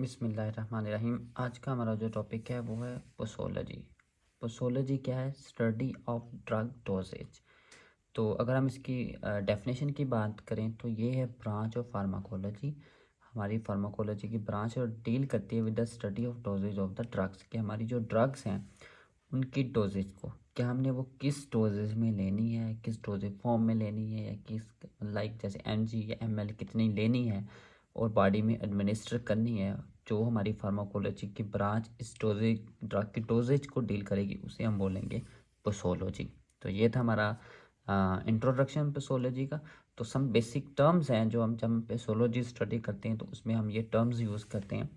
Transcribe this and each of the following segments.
बिस्मिल्लाहिर्रहमानिर्रहीम। आज का हमारा जो टॉपिक है वो है पोसोलॉजी। पोसोलॉजी क्या है? Study of drug dosages. तो अगर हम इसकी डेफिनेशन की बात करें तो ये है ब्रांच ऑफ फार्माकोलॉजी, हमारी फार्माकोलॉजी की ब्रांच, और डील करती है with the study of dosages of the drugs, कि हमारी जो ड्रग्स हैं उनकी डोजेज को, क्या हमने वो किस डोजेज में लेनी है, किस डोजेज फॉर्म में लेनी है, या किस जैसे mg या ml कितनी लेनी है और बॉडी में एडमिनिस्टर करनी है। जो हमारी फार्माकोलॉजी की ब्रांच इस डोजेज ड्रग की डोजेज को डील करेगी उसे हम बोलेंगे पोसोलॉजी। तो ये था हमारा इंट्रोडक्शन पोसोलॉजी का। तो सम बेसिक टर्म्स हैं जो हम जब पोसोलॉजी स्टडी करते हैं तो उसमें हम ये टर्म्स यूज़ करते हैं।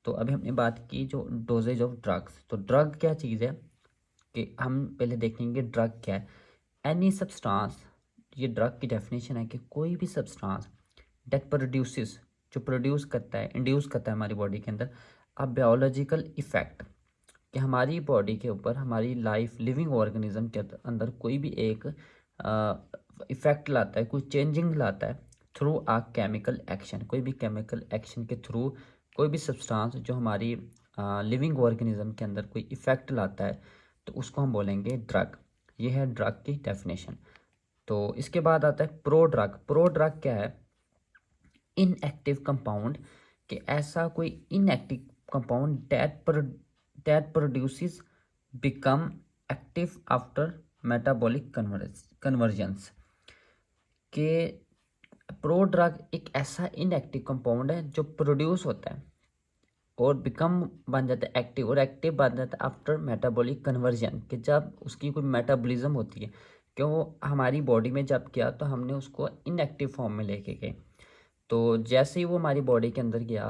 तो अभी हमने बात की जो डोजेज ऑफ ड्रग्स। तो ड्रग क्या चीज़ है कि हम पहले देखेंगे ड्रग क्या है। एनी सब्सटेंस, ये ड्रग की डेफिनेशन है कि कोई भी सब्सटेंस डेट प्रोड्यूसेस, जो प्रोड्यूस करता है, इंड्यूस करता है हमारी बॉडी के अंदर अ बायोलॉजिकल इफेक्ट, कि हमारी बॉडी के ऊपर, हमारी लाइफ लिविंग ऑर्गेनिज्म के अंदर कोई भी एक इफेक्ट लाता है, कोई चेंजिंग लाता है थ्रू आ केमिकल एक्शन। कोई भी केमिकल एक्शन के थ्रू कोई भी सब्सटेंस जो हमारी लिविंग ऑर्गेनिज्म के अंदर कोई इफेक्ट लाता है तो उसको हम बोलेंगे ड्रग। ये है ड्रग की डेफिनेशन। तो इसके बाद आता है प्रो ड्रग। प्रो ड्रग क्या है? इनएक्टिव कंपाउंड, कि ऐसा कोई inactive compound that produces become active after metabolic convergence, के प्रो ड्रग एक ऐसा इनएक्टिव कंपाउंड है जो प्रोड्यूस होता है और बिकम बन जाता है एक्टिव, और एक्टिव बन जाता है आफ्टर मेटाबॉलिक कन्वर्जन, कि जब उसकी कोई मेटाबॉलिज्म होती है, क्यों हमारी बॉडी में जब किया तो हमने उसको इनएक्टिव फॉर्म में लेके गए। तो जैसे ही वो हमारी बॉडी के अंदर गया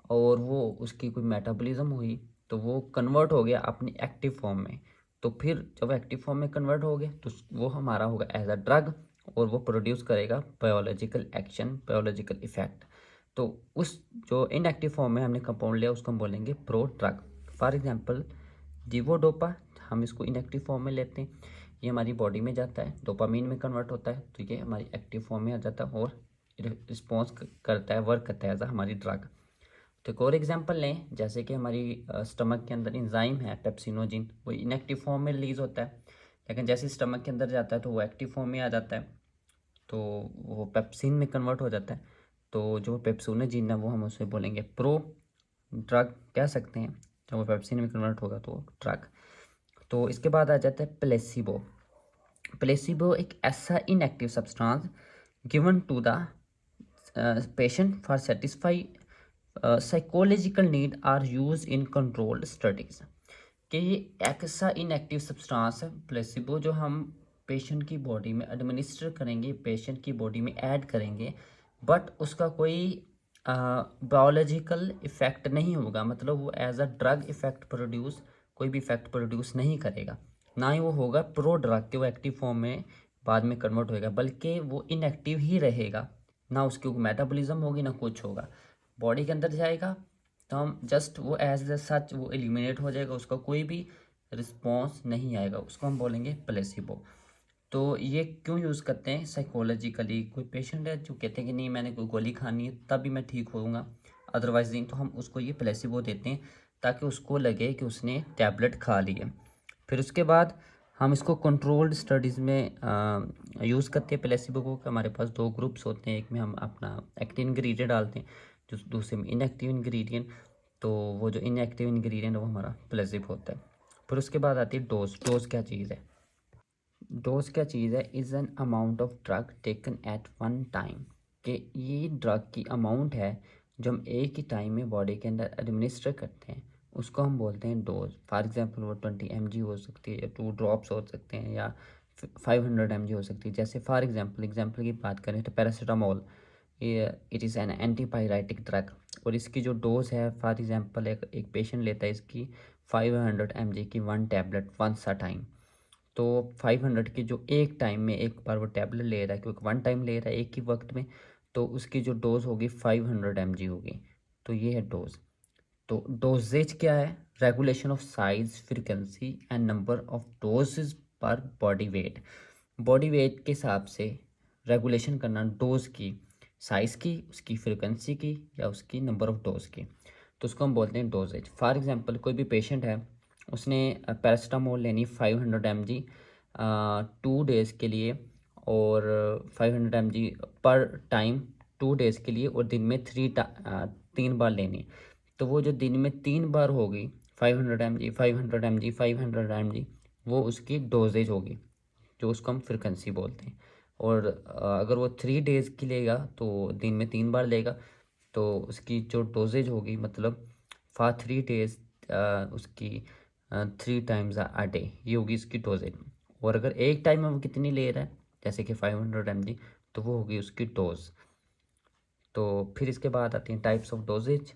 और वो उसकी कोई मेटाबॉलिज्म हुई तो वो कन्वर्ट हो गया अपनी एक्टिव फॉर्म में। तो फिर जब एक्टिव फॉर्म में कन्वर्ट हो गया तो वो हमारा होगा एज अ ड्रग, और वो प्रोड्यूस करेगा बायोलॉजिकल एक्शन, बायोलॉजिकल इफेक्ट। तो उस जो इनएक्टिव फॉर्म में हमने कंपाउंड लिया उसको हम बोलेंगे प्रो ड्रग। फॉर एग्जांपल जीवोडोपा, हम इसको इनएक्टिव फॉर्म में लेते हैं, ये हमारी बॉडी में जाता है, डोपामीन में कन्वर्ट होता है, तो ये हमारी एक्टिव फॉर्म में आ जाता है और रिस्पॉन्स करता है, वर्क करता है एज हमारी ड्रग। तो एक और एग्जांपल लें, जैसे कि हमारी स्टमक के अंदर इंजाइम है पेप्सिनोजिन, वो इनएक्टिव फॉर्म में रिलीज होता है, लेकिन जैसे स्टमक के अंदर जाता है तो वो एक्टिव फॉर्म में आ जाता है, तो वो पेप्सिन में कन्वर्ट हो जाता है। तो जो पेप्सिनोजिन है वो हम उसे बोलेंगे प्रो ड्रग कह सकते हैं, जब वो पेप्सिन में कन्वर्ट होगा तो ड्रग। तो इसके बाद आ जाता है प्लेसिबो। प्लेसिबो एक ऐसा inactive substance given to the patient for satisfy psychological need are used in controlled studies, कि ये एक ऐसा इनएक्टिव सब्सटेंस है प्लेसिबो जो हम पेशेंट की बॉडी में एडमिनिस्टर करेंगे, पेशेंट की बॉडी में ऐड करेंगे, बट उसका कोई बायोलॉजिकल इफेक्ट नहीं होगा, मतलब वो as a drug effect produce, कोई भी इफेक्ट प्रोड्यूस नहीं करेगा, ना ही वो होगा प्रो ड्रग के वो एक्टिव फॉर्म में बाद में कन्वर्ट होएगा, बल्कि वो इनएक्टिव ही रहेगा, ना उसकी मेटाबॉलिज्म होगी ना कुछ होगा, बॉडी के अंदर जाएगा तो हम जस्ट वो एज सच वो एलिमिनेट हो जाएगा, उसका कोई भी रिस्पॉन्स नहीं आएगा, उसको हम बोलेंगे प्लेसिबो। तो ये क्यों यूज़ करते हैं? साइकोलॉजिकली कोई पेशेंट है जो कहते हैं कि नहीं मैंने कोई गोली खानी है तभी मैं ठीक होऊंगा, अदरवाइज नहीं, तो हम उसको ये प्लेसिबो देते हैं ताकि उसको लगे कि उसने टैबलेट खा ली है। फिर उसके बाद हम इसको कंट्रोल्ड स्टडीज़ में यूज़ करते हैं प्लेसिबो को, कि हमारे पास दो ग्रुप्स होते हैं, एक में हम अपना एक्टिव इंग्रेडिएंट डालते हैं, जो दूसरे में इनएक्टिव इंग्रेडिएंट। तो वो जो इनएक्टिव इंग्रेडिएंट है वो हमारा प्लेसिबो होता है। फिर उसके बाद आती है डोज। डोज क्या चीज़ है? डोज क्या चीज़ है? Is an amount of drug taken at one time, कि ये ड्रग की अमाउंट है जो हम एक ही टाइम में बॉडी के अंदर एडमिनिस्टर करते हैं, उसको हम बोलते हैं डोज। फॉर एग्जांपल वो 20 mg हो सकती है, या 2 ड्रॉप्स हो सकते हैं, या 500 mg हो सकती है। जैसे फॉर एग्जांपल की बात करें तो paracetamol, it is an antipyretic drug, और इसकी जो डोज है फॉर एग्जांपल एक पेशेंट लेता है इसकी 500 mg की 1 टैबलेट वंस अ टाइम। तो 500 की जो एक टाइम में एक बार वो टैबलेट ले रहा है, क्योंकि वन टाइम ले रहा है एक ही वक्त में, तो उसकी जो डोज होगी 500 mg होगी। तो ये है डोज। तो डोजेज क्या है? Regulation of size, frequency and number of dosages पर बॉडी वेट। बॉडी वेट के हिसाब से रेगुलेशन करना डोज की, साइज़ की, उसकी फ्रीक्वेंसी की, या उसकी नंबर ऑफ डोज की। तो उसको हम बोलते हैं डोजेज। फॉर एग्जांपल कोई भी पेशेंट है, उसने पैरासीटामोल लेनी 500 mg 2 डेज़ के लिए, और 500 mg पर टाइम 2 डेज़ के लिए, और दिन में 3 बार लेनी। तो वो जो दिन में 3 बार होगी 500 mg 500 mg 500 mg, वो उसकी डोजेज होगी, जो उसको हम फ्रिक्वेंसी बोलते हैं। और अगर वो 3 डेज़ की लेगा तो दिन में 3 बार लेगा, तो उसकी जो डोजेज होगी, मतलब फॉर 3 डेज़ उसकी 3 टाइम्स अ डे, ये होगी इसकी डोजेज। और अगर एक टाइम में वो कितनी ले रहा है, जैसे कि 500 mg, तो वो होगी उसकी डोज। तो फिर इसके बाद आती हैं टाइप्स ऑफ डोजेज।